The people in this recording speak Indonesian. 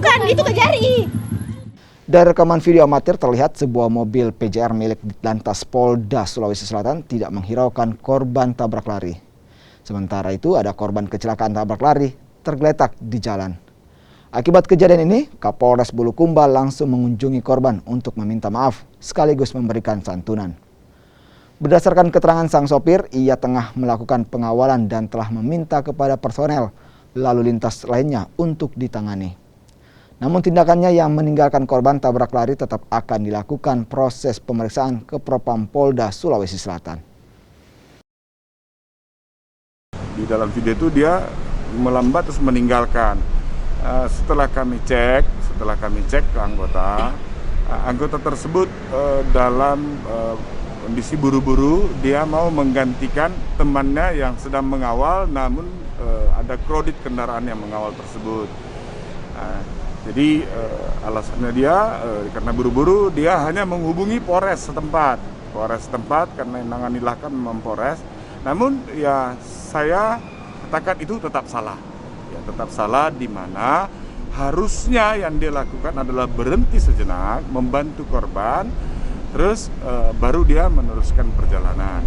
Bukan, itu kejari. Dari rekaman video amatir terlihat sebuah mobil PJR milik Ditlantas Polda Sulawesi Selatan tidak menghiraukan korban tabrak lari. Sementara itu ada korban kecelakaan tabrak lari tergeletak di jalan. Akibat kejadian ini, Kapolres Bulukumba langsung mengunjungi korban untuk meminta maaf sekaligus memberikan santunan. Berdasarkan keterangan sang sopir, ia tengah melakukan pengawalan dan telah meminta kepada personel lalu lintas lainnya untuk ditangani. Namun tindakannya yang meninggalkan korban tabrak lari tetap akan dilakukan proses pemeriksaan ke Propam Polda Sulawesi Selatan. Di dalam video itu dia melambat terus meninggalkan. Setelah kami cek ke anggota tersebut dalam kondisi buru-buru, dia mau menggantikan temannya yang sedang mengawal, namun ada kredit kendaraan yang mengawal tersebut. Jadi alasannya dia karena buru-buru, dia hanya menghubungi Polres setempat karena yang menangani memang Polres. Namun ya saya katakan itu tetap salah. Ya, tetap salah di mana harusnya yang dia lakukan adalah berhenti sejenak, membantu korban, terus baru dia meneruskan perjalanan.